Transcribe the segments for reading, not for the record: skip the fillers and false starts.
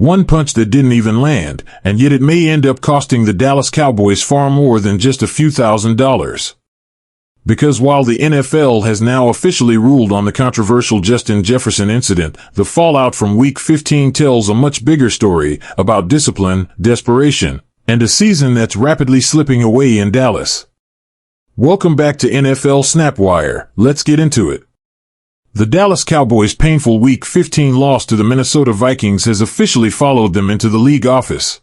One punch that didn't even land, and yet it may end up costing the Dallas Cowboys far more than just a few $1,000s. Because while the NFL has now officially ruled on the controversial Justin Jefferson incident, the fallout from Week 15 tells a much bigger story about discipline, desperation, and a season that's rapidly slipping away in Dallas. Welcome back to NFL Snapwire. Let's get into it. The Dallas Cowboys' painful Week 15 loss to the Minnesota Vikings has officially followed them into the league office.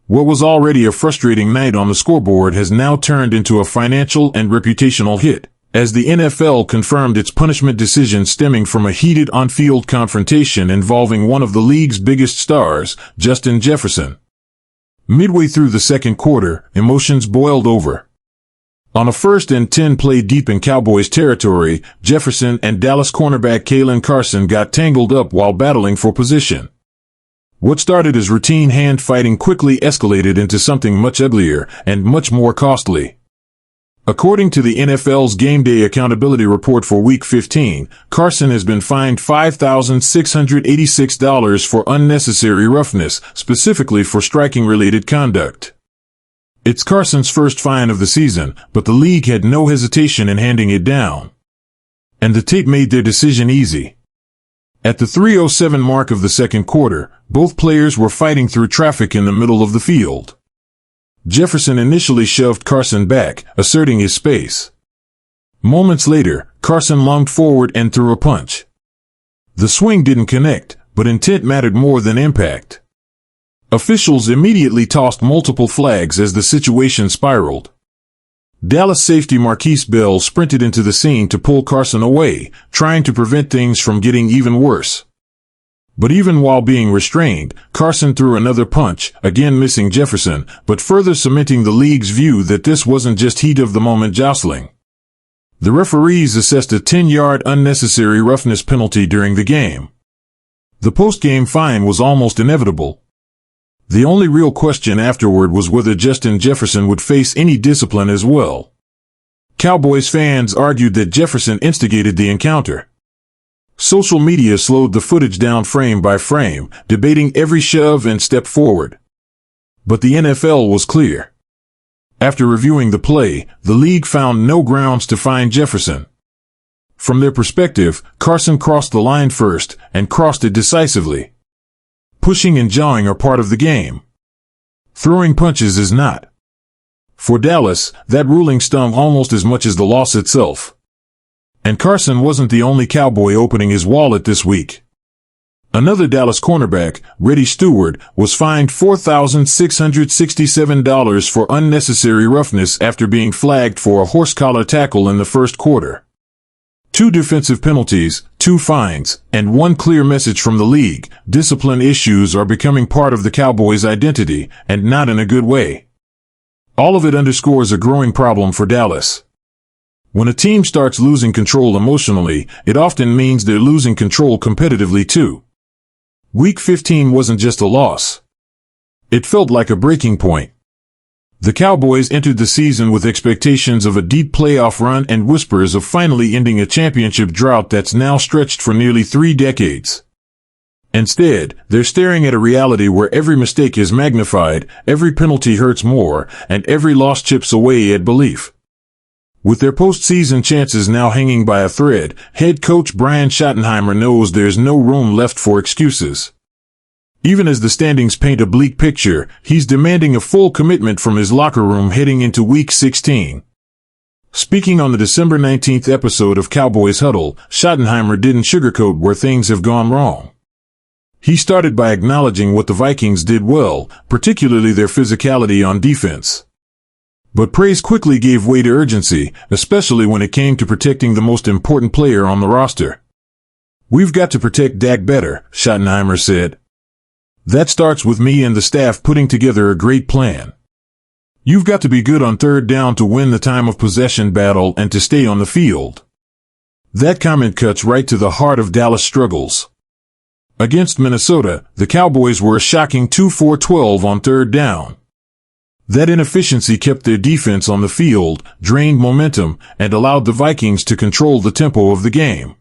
What was already a frustrating night on the scoreboard has now turned into a financial and reputational hit, as the NFL confirmed its punishment decision stemming from a heated on-field confrontation involving one of the league's biggest stars, Justin Jefferson. Midway through the second quarter, emotions boiled over. On a 1st and 10 play deep in Cowboys territory, Jefferson and Dallas cornerback Caelen Carson got tangled up while battling for position. What started as routine hand fighting quickly escalated into something much uglier and much more costly. According to the NFL's Game Day Accountability Report for Week 15, Carson has been fined $5,686 for unnecessary roughness, specifically for striking-related conduct. It's Carson's first fine of the season, but the league had no hesitation in handing it down. And the tape made their decision easy. At the 3:07 mark of the second quarter, both players were fighting through traffic in the middle of the field. Jefferson initially shoved Carson back, asserting his space. Moments later, Carson lunged forward and threw a punch. The swing didn't connect, but intent mattered more than impact. Officials immediately tossed multiple flags as the situation spiraled. Dallas safety Marquise Bell sprinted into the scene to pull Carson away, trying to prevent things from getting even worse. But even while being restrained, Carson threw another punch, again missing Jefferson, but further cementing the league's view that this wasn't just heat-of-the-moment jostling. The referees assessed a 10-yard unnecessary roughness penalty during the game. The post-game fine was almost inevitable. The only real question afterward was whether Justin Jefferson would face any discipline as well. Cowboys fans argued that Jefferson instigated the encounter. Social media slowed the footage down frame by frame, debating every shove and step forward. But the NFL was clear. After reviewing the play, the league found no grounds to fine Jefferson. From their perspective, Carson crossed the line first, and crossed it decisively. Pushing and jawing are part of the game. Throwing punches is not. For Dallas, that ruling stung almost as much as the loss itself. And Carson wasn't the only Cowboy opening his wallet this week. Another Dallas cornerback, Reddy Stewart, was fined $4,667 for unnecessary roughness after being flagged for a horse collar tackle in the first quarter. 2 defensive penalties, 2 fines, and 1 clear message from the league. Discipline issues are becoming part of the Cowboys' identity, and not in a good way. All of it underscores a growing problem for Dallas. When a team starts losing control emotionally, it often means they're losing control competitively too. Week 15 wasn't just a loss. It felt like a breaking point. The Cowboys entered the season with expectations of a deep playoff run and whispers of finally ending a championship drought that's now stretched for nearly 3 decades. Instead, they're staring at a reality where every mistake is magnified, every penalty hurts more, and every loss chips away at belief. With their postseason chances now hanging by a thread, head coach Brian Schottenheimer knows there's no room left for excuses. Even as the standings paint a bleak picture, he's demanding a full commitment from his locker room heading into Week 16. Speaking on the December 19th episode of Cowboys Huddle, Schottenheimer didn't sugarcoat where things have gone wrong. He started by acknowledging what the Vikings did well, particularly their physicality on defense. But praise quickly gave way to urgency, especially when it came to protecting the most important player on the roster. "We've got to protect Dak better," Schottenheimer said. "That starts with me and the staff putting together a great plan. You've got to be good on 3rd down to win the time of possession battle and to stay on the field." That comment cuts right to the heart of Dallas' struggles. Against Minnesota, the Cowboys were a shocking 2-for-12 on 3rd down. That inefficiency kept their defense on the field, drained momentum, and allowed the Vikings to control the tempo of the game.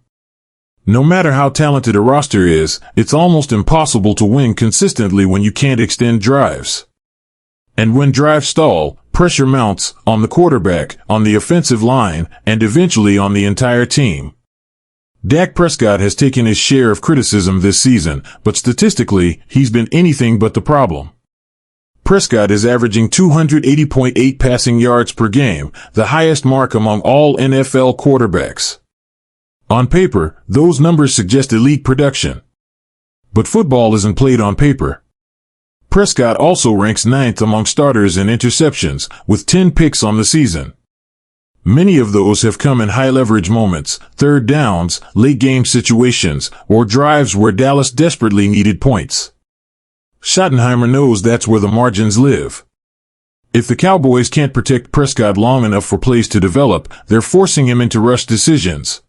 No matter how talented a roster is, it's almost impossible to win consistently when you can't extend drives. And when drives stall, pressure mounts on the quarterback, on the offensive line, and eventually on the entire team. Dak Prescott has taken his share of criticism this season, but statistically, he's been anything but the problem. Prescott is averaging 280.8 passing yards per game, the highest mark among all NFL quarterbacks. On paper, those numbers suggest elite production. But football isn't played on paper. Prescott also ranks 9th among starters in interceptions, with 10 picks on the season. Many of those have come in high-leverage moments, third downs, late-game situations, or drives where Dallas desperately needed points. Schottenheimer knows that's where the margins live. If the Cowboys can't protect Prescott long enough for plays to develop, they're forcing him into rush decisions.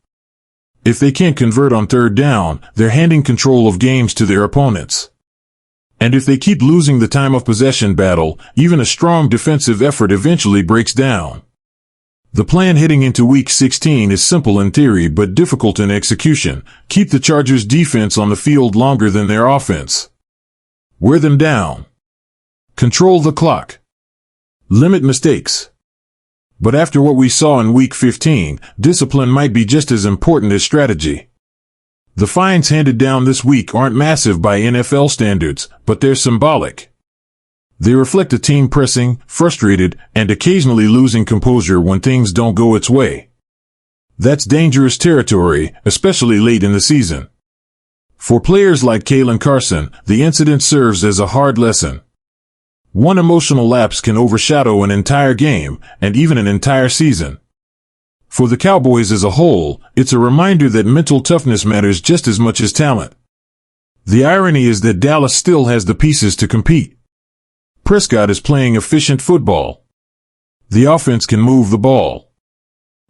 If they can't convert on third down, they're handing control of games to their opponents. And if they keep losing the time of possession battle, even a strong defensive effort eventually breaks down. The plan heading into Week 16 is simple in theory but difficult in execution. Keep the Chargers' defense on the field longer than their offense. Wear them down. Control the clock. Limit mistakes. But after what we saw in Week 15, discipline might be just as important as strategy. The fines handed down this week aren't massive by NFL standards, but they're symbolic. They reflect a team pressing, frustrated, and occasionally losing composure when things don't go its way. That's dangerous territory, especially late in the season. For players like Caelen Carson, the incident serves as a hard lesson. One emotional lapse can overshadow an entire game, and even an entire season. For the Cowboys as a whole, it's a reminder that mental toughness matters just as much as talent. The irony is that Dallas still has the pieces to compete. Prescott is playing efficient football. The offense can move the ball.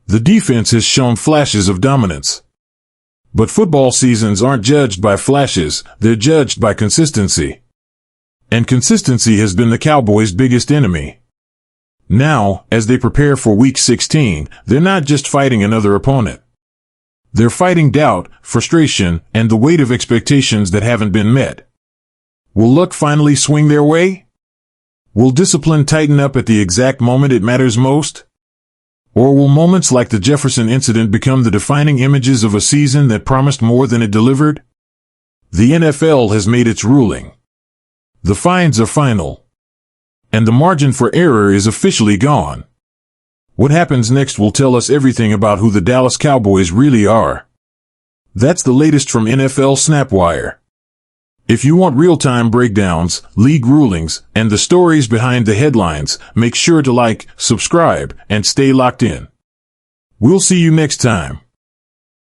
The defense has shown flashes of dominance. But football seasons aren't judged by flashes, they're judged by consistency. And consistency has been the Cowboys' biggest enemy. Now, as they prepare for Week 16, they're not just fighting another opponent. They're fighting doubt, frustration, and the weight of expectations that haven't been met. Will luck finally swing their way? Will discipline tighten up at the exact moment it matters most? Or will moments like the Jefferson incident become the defining images of a season that promised more than it delivered? The NFL has made its ruling. The fines are final. And the margin for error is officially gone. What happens next will tell us everything about who the Dallas Cowboys really are. That's the latest from NFL Snapwire. If you want real-time breakdowns, league rulings, and the stories behind the headlines, make sure to like, subscribe, and stay locked in. We'll see you next time.